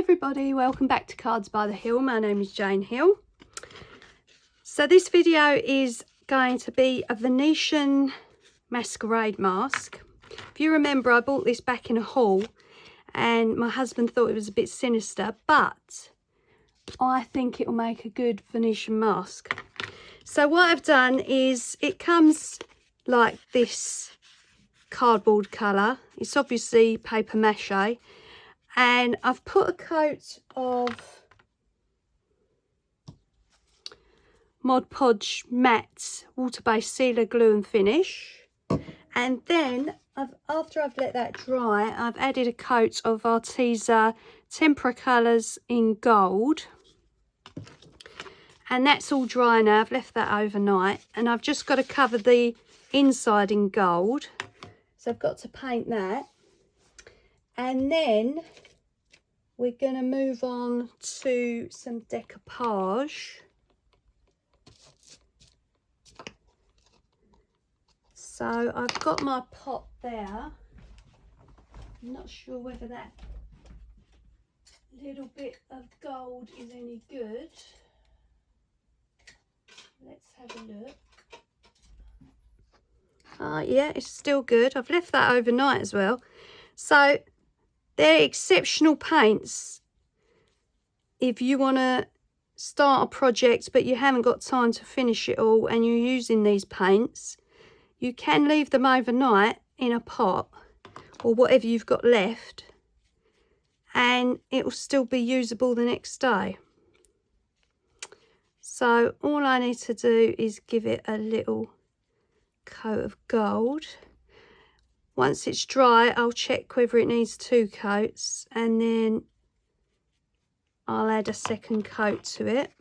everybody, welcome back to Cards by the Hill. My name is Jane Hill. So this video is going to be a Venetian Masquerade mask. If you remember, I bought this back in a haul and my husband thought it was a bit sinister, but I think it will make a good Venetian mask. So what I've done is, it comes like this cardboard colour. It's obviously paper mache. And I've put a coat of Mod Podge matte water-based sealer glue and finish, and then after I've let that dry, I've added a coat of Arteza Tempera colours in gold, and that's all dry now. I've left that overnight, and I've just got to cover the inside in gold, so I've got to paint that. And then we're going to move on to some decoupage. So I've got my pot there. I'm not sure whether that little bit of gold is any good. Let's have a look. Yeah, it's still good. I've left that overnight as well. So they're exceptional paints if you want to start a project but you haven't got time to finish it all and you're using these paints. You can leave them overnight in a pot or whatever you've got left, and it will still be usable the next day. So all I need to do is give it a little coat of gold. Once it's dry, I'll check whether it needs 2 coats, and then I'll add a second coat to it.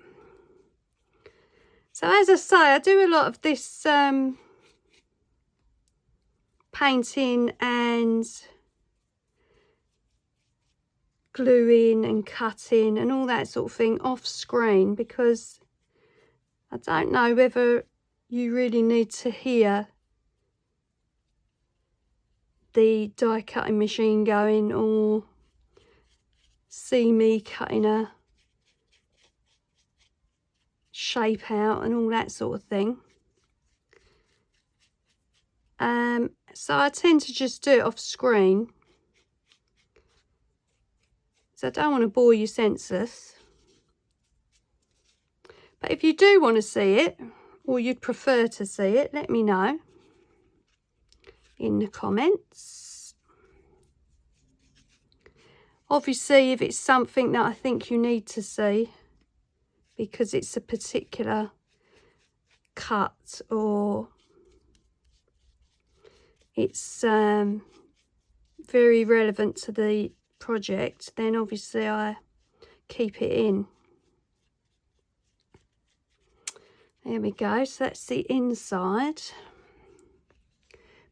So as I say, I do a lot of this painting and gluing and cutting and all that sort of thing off screen, because I don't know whether you really need to hear the die cutting machine going or see me cutting a shape out and all that sort of thing. So I tend to just do it off screen, so I don't want to bore you senseless. But if you do want to see it, or you'd prefer to see it, let me know in the comments. Obviously, if it's something that I think you need to see because it's a particular cut or it's very relevant to the project, then obviously I keep it in. There we go, so that's the inside.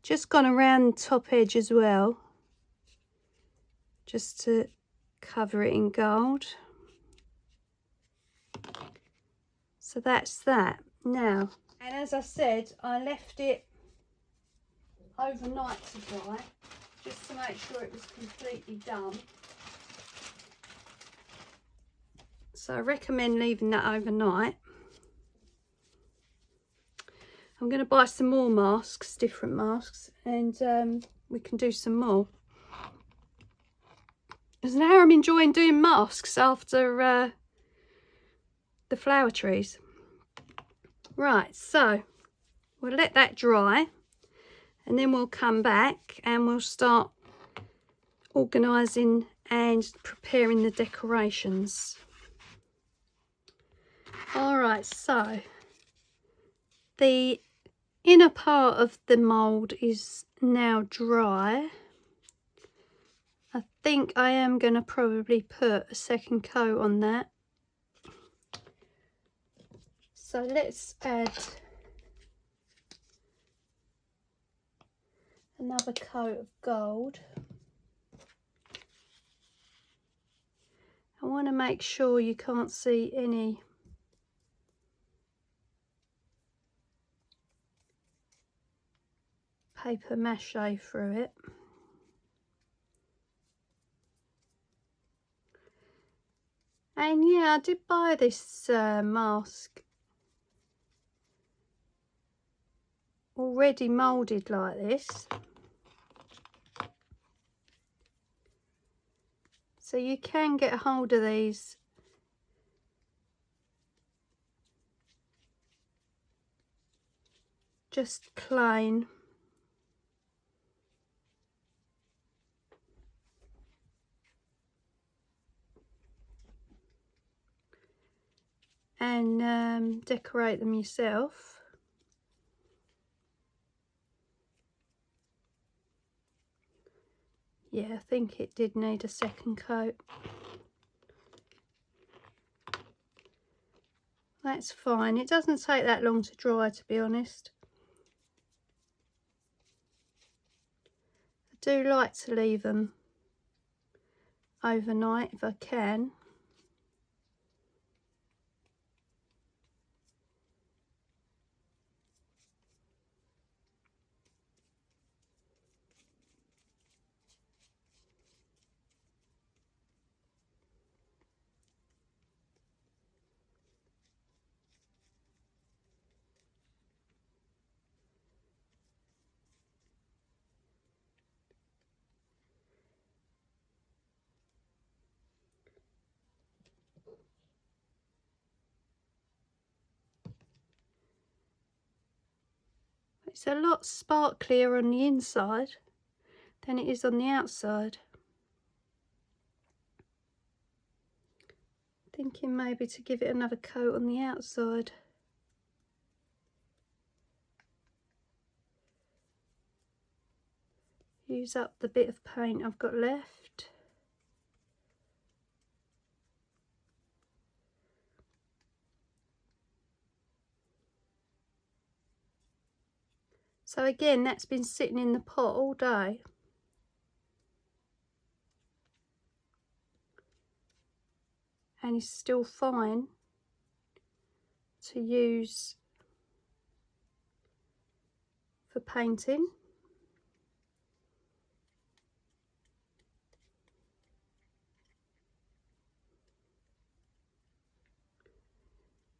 Just gone around the top edge as well, just to cover it in gold. So that's that. Now, and as I said, I left it overnight to dry, just to make sure it was completely done. So I recommend leaving that overnight. I'm going to buy some more masks, different masks, and we can do some more. Because now I'm enjoying doing masks after the flower trees. Right, so we'll let that dry, and then we'll come back and we'll start organising and preparing the decorations. Alright, so the inner part of the mould is now dry. I think I am going to probably put a second coat on that. So let's add another coat of gold. I want to make sure you can't see any paper mache through it. And yeah, I did buy this mask already moulded like this. So you can get a hold of these just plain. And decorate them yourself. Yeah, I think it did need a second coat. That's fine. It doesn't take that long to dry, to be honest. I do like to leave them overnight if I can. It's a lot sparklier on the inside than it is on the outside. Thinking maybe to give it another coat on the outside. Use up the bit of paint I've got left. So again, that's been sitting in the pot all day. And it's still fine to use for painting.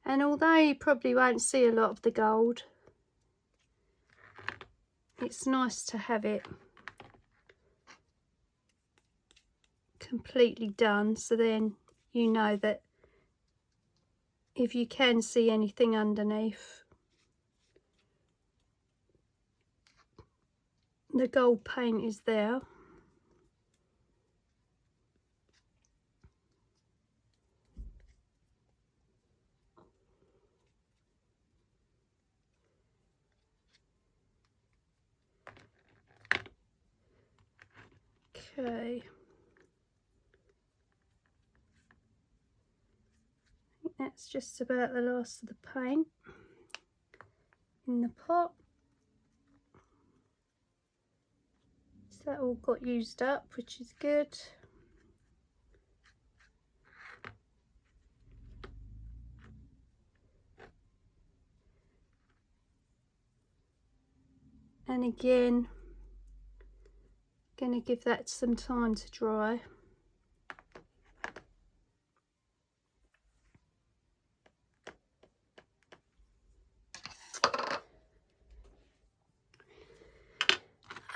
And although you probably won't see a lot of the gold, it's nice to have it completely done, so then you know that if you can see anything underneath, the gold paint is there. Okay. That's just about the last of the paint in the pot. So that all got used up, which is good. And again, gonna give that some time to dry.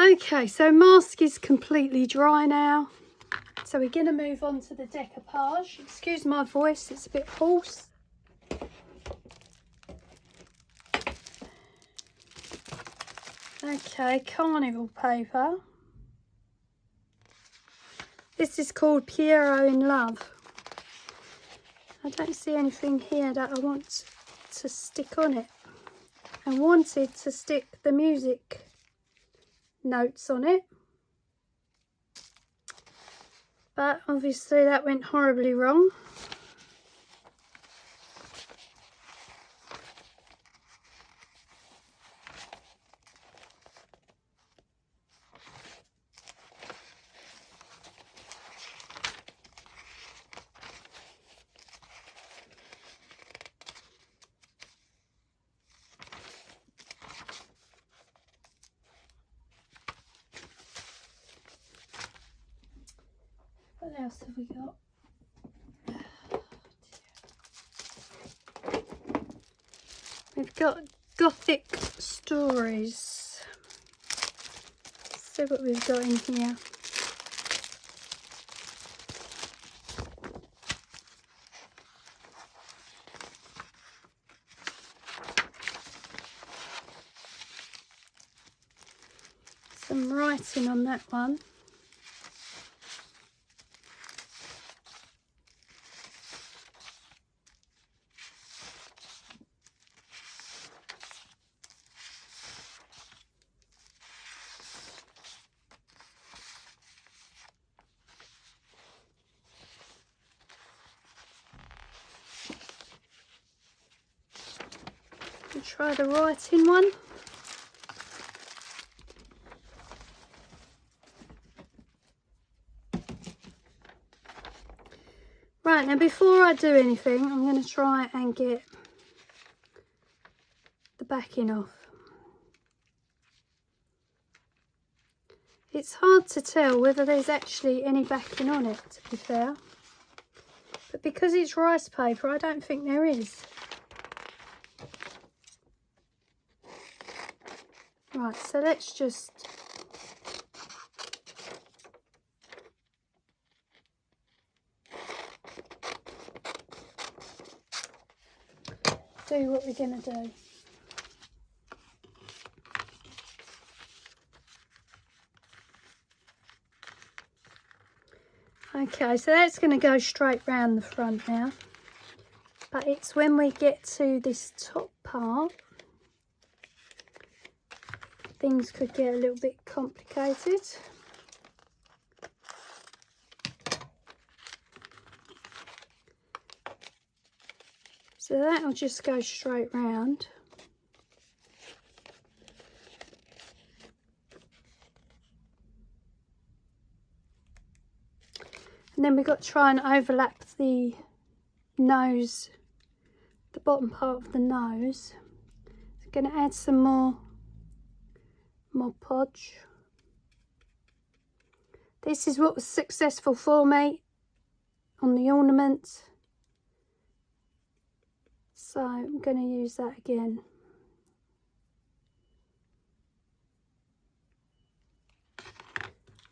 Okay, so mask is completely dry now. So we're going to move on to the decoupage. Excuse my voice, it's a bit hoarse. Okay, carnival paper. This is called Piero in Love. I don't see anything here that I want to stick on it. I wanted to stick the music notes on it, but obviously that went horribly wrong. What else have we got? We've got Gothic Stories. Let's see what we've got in here. Some writing on that one. We'll try the writing one. Right, now before I do anything, I'm going to try and get the backing off. It's hard to tell whether there's actually any backing on it, to be fair. But because it's rice paper, I don't think there is. Right, so let's just... do what we're going to do. Okay, so that's going to go straight round the front now. But it's when we get to this top part, things could get a little bit complicated. So that'll just go straight round. And then we've got to try and overlap the nose, the bottom part of the nose. So I'm going to add some more Mod Podge. This is what was successful for me on the ornament. So I'm going to use that again.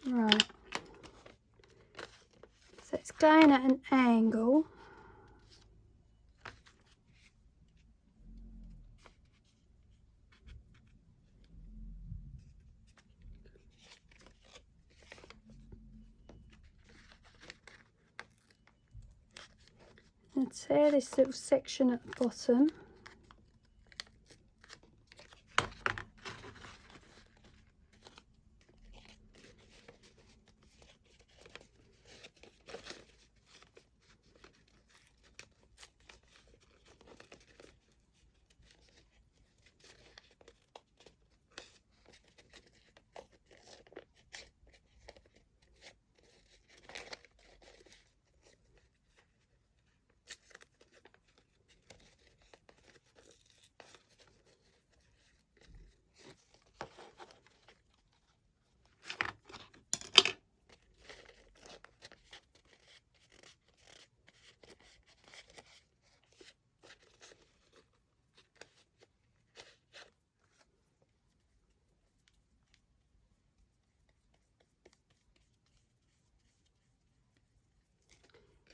Right. So it's going at an angle. And tear this little section at the bottom.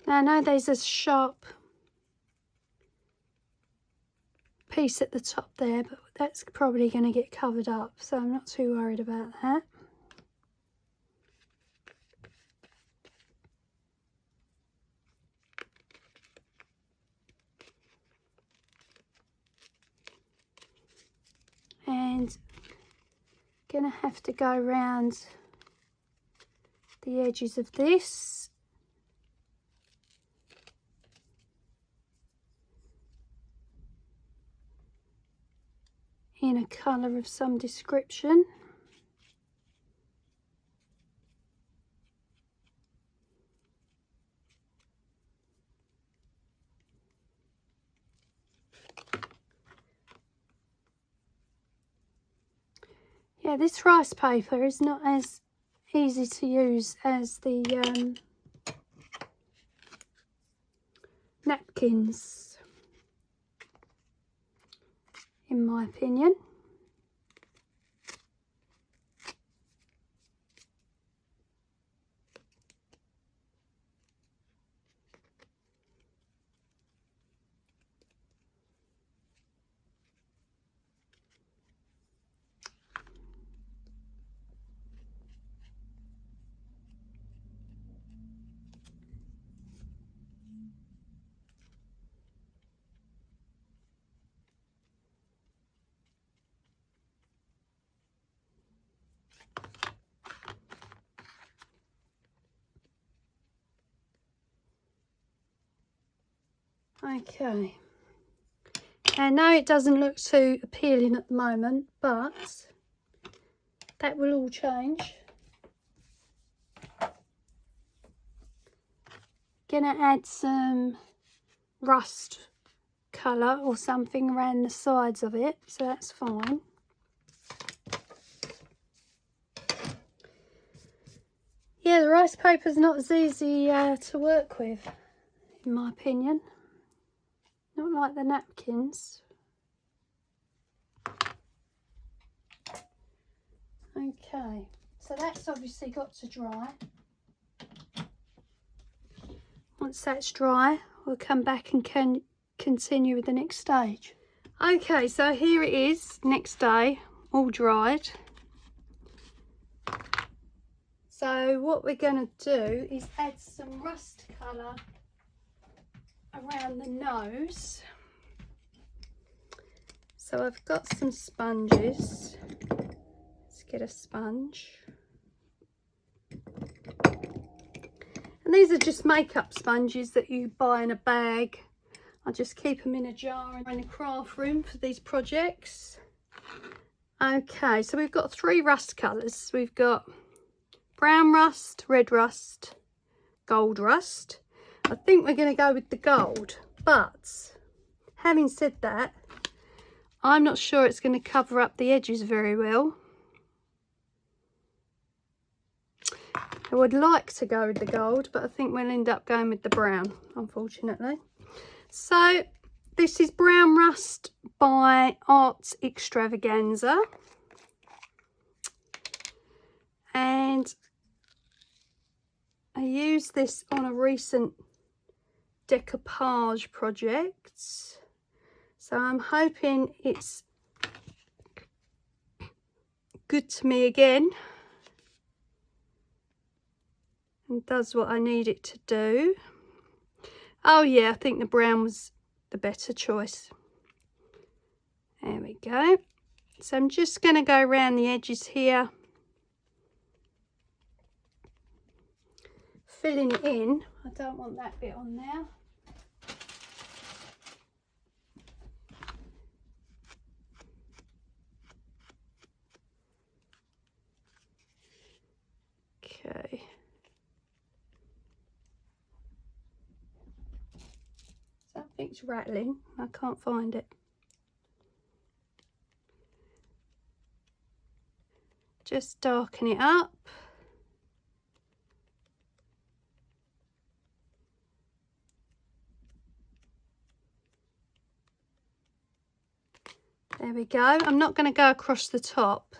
Now I know there's a sharp piece at the top there, but that's probably going to get covered up, so I'm not too worried about that. And going to have to go around the edges of this. In a colour of some description. Yeah, this rice paper is not as easy to use as the napkins. in my opinion. Okay, I know it doesn't look too appealing at the moment, but that will all change. Gonna add some rust colour or something around the sides of it, so that's fine. Yeah, the rice paper's not as easy to work with, in my opinion. Not like the napkins. Okay, so that's obviously got to dry. Once that's dry, we'll come back and continue with the next stage. Okay, so here it is, next day, all dried. So what we're going to do is add some rust colour around the nose. So I've got some sponges. Let's get a sponge. And these are just makeup sponges that you buy in a bag. I just keep them in a jar in the craft room for these projects. Okay, so we've got 3 rust colours. We've got brown rust, red rust, gold rust. I think we're going to go with the gold, but having said that, I'm not sure it's going to cover up the edges very well. I would like to go with the gold, but I think we'll end up going with the brown, unfortunately. So this is Brown Rust by Art Extravaganza, and I used this on a recent decoupage project, so I'm hoping it's good to me again and does what I need it to do. Oh yeah, I think the brown was the better choice. There we go. So I'm just going to go around the edges here, filling it in. I don't want that bit on there. Okay. Something's rattling. I can't find it. Just darken it up. There we go. I'm not going to go across the top.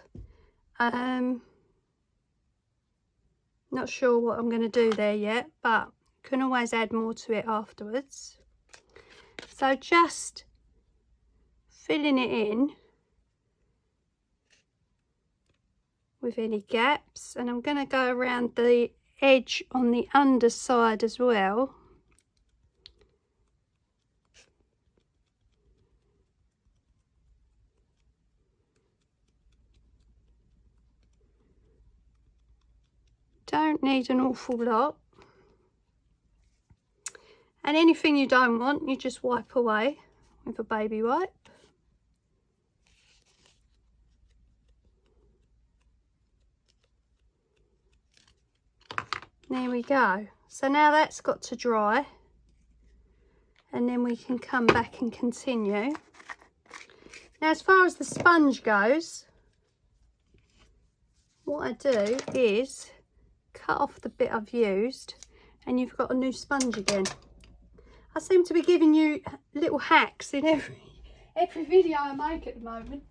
Not sure what I'm going to do there yet, but can always add more to it afterwards. So just filling it in with any gaps, and I'm going to go around the edge on the underside as well. Don't need an awful lot, and anything you don't want you just wipe away with a baby wipe. There we go. So now that's got to dry, and then we can come back and continue. Now as far as the sponge goes, what I do is cut off the bit I've used, and you've got a new sponge again. I seem to be giving you little hacks in every video I make at the moment.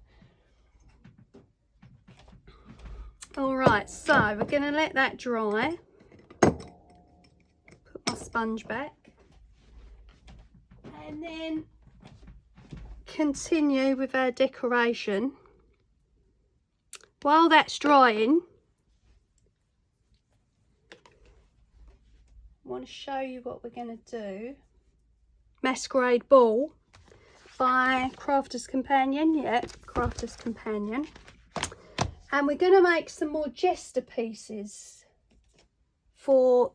Alright, so we're going to let that dry. Put my sponge back. And then continue with our decoration. While that's drying, I want to show you what we're going to do. Masquerade Ball by Crafter's Companion. Yeah, Crafter's Companion. And we're going to make some more jester pieces for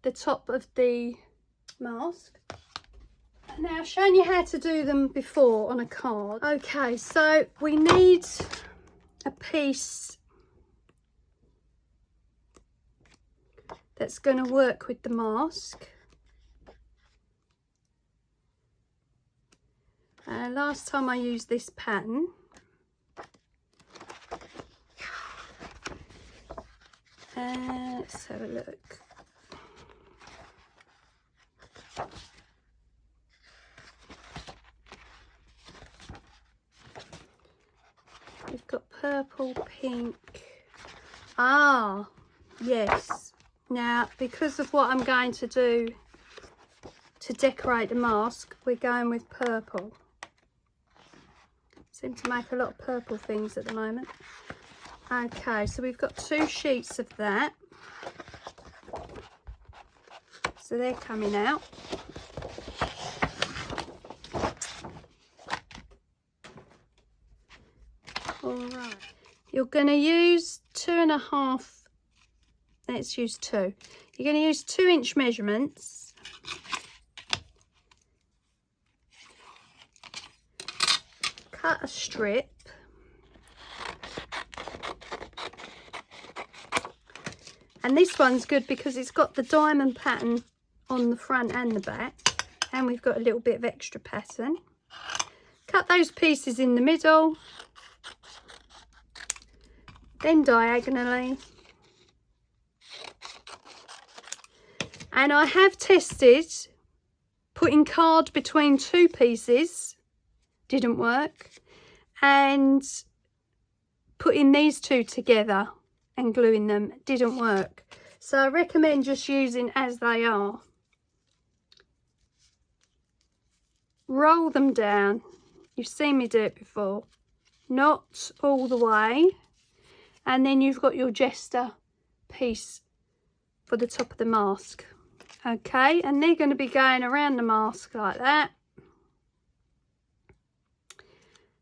the top of the mask. Now, I've shown you how to do them before on a card. Okay, so we need a piece that's going to work with the mask. Last time I used this pattern, let's have a look. We've got purple, pink. Ah, yes. Now, because of what I'm going to do to decorate the mask, we're going with purple. Seem to make a lot of purple things at the moment. Okay, so we've got 2 sheets of that. So they're coming out. Alright, you're going to use 2.5, let's use 2. You're going to use 2-inch measurements. Cut a strip. And this one's good because it's got the diamond pattern on the front and the back. And we've got a little bit of extra pattern. Cut those pieces in the middle. Then diagonally. And I have tested putting card between 2 pieces. Didn't work. And putting these 2 together and gluing them didn't work. So I recommend just using as they are. Roll them down. You've seen me do it before. Not all the way. And then you've got your jester piece for the top of the mask. Okay, and they're going to be going around the mask like that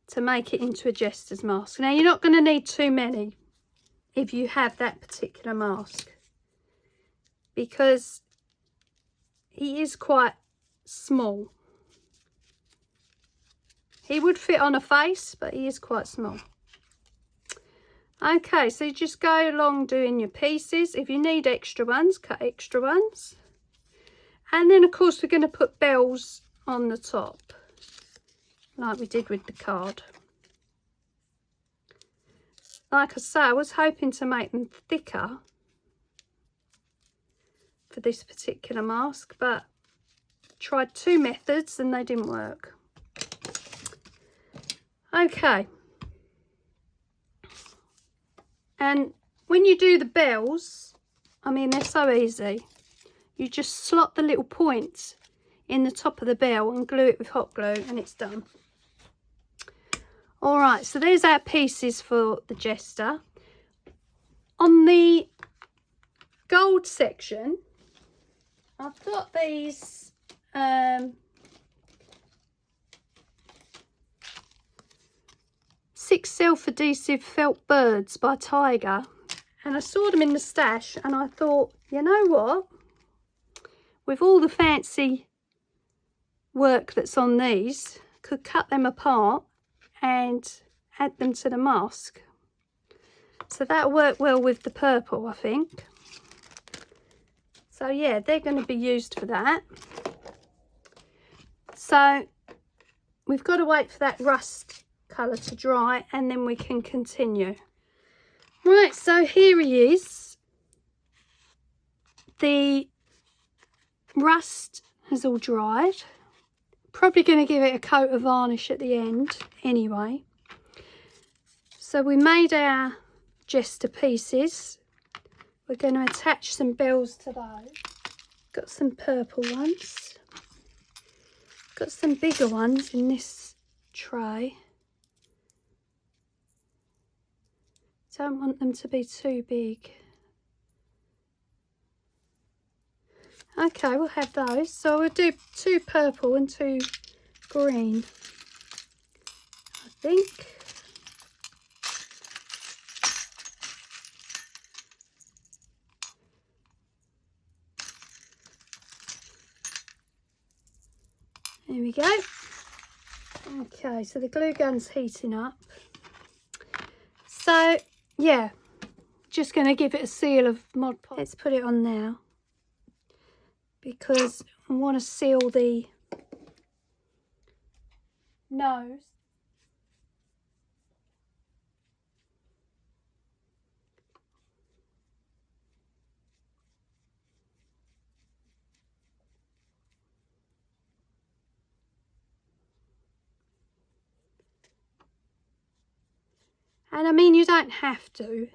to make it into a jester's mask. Now, you're not going to need too many if you have that particular mask, because he is quite small. He would fit on a face, but he is quite small. Okay, so you just go along doing your pieces. If you need extra ones, cut extra ones. And then, of course, we're going to put bells on the top, like we did with the card. Like I say, I was hoping to make them thicker for this particular mask, but tried 2 methods and they didn't work. Okay. And when you do the bells, I mean, they're so easy. You just slot the little points in the top of the bell and glue it with hot glue and it's done. Alright, so there's our pieces for the jester. On the gold section, I've got these six self-adhesive felt birds by Tiger, and I saw them in the stash and I thought, you know what, with all the fancy work that's on these, could cut them apart and add them to the mask. So that'll work well with the purple, I think. So yeah, they're going to be used for that. So we've got to wait for that rust colour to dry and then we can continue. Right, so here he is. The rust has all dried. Probably going to give it a coat of varnish at the end anyway. So we made our jester pieces. We're going to attach some bells to those. Got some purple ones. Got some bigger ones in this tray. Don't want them to be too big. Okay, we'll have those. So we'll do 2 purple and 2 green, I think. There we go. Okay, so the glue gun's heating up. So, yeah, just going to give it a seal of Mod Podge. Let's put it on now, because I want to seal the nose. And I mean, you don't have to.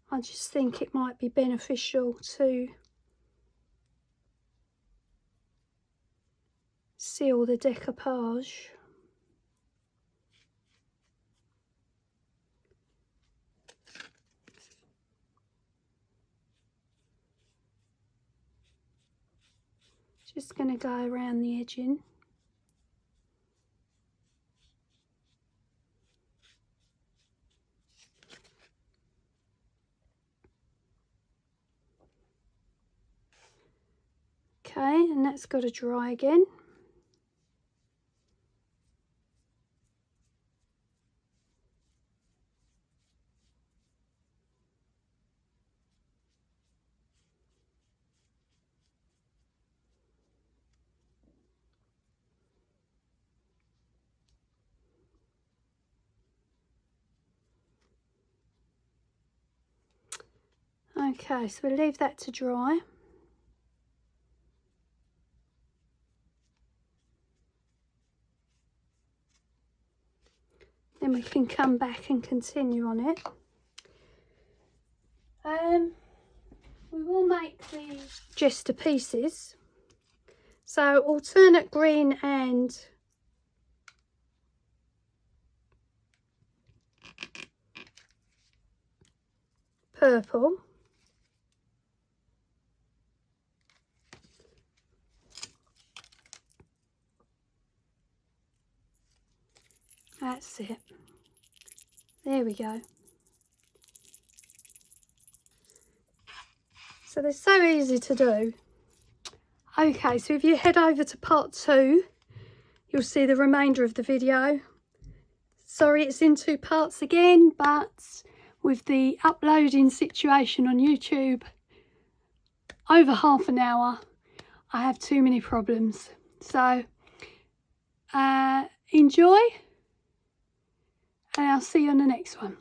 I just think it might be beneficial to seal the decoupage. Just going to go around the edging. Okay, and that's got to dry again. Okay, so we'll leave that to dry. Then we can come back and continue on it. We will make the jester pieces. So alternate green and purple. That's it. There we go. So they're so easy to do. Okay, so if you head over to part 2, you'll see the remainder of the video. Sorry it's in 2 parts again, but with the uploading situation on YouTube, over half an hour, I have too many problems. So enjoy, and I'll see you on the next one.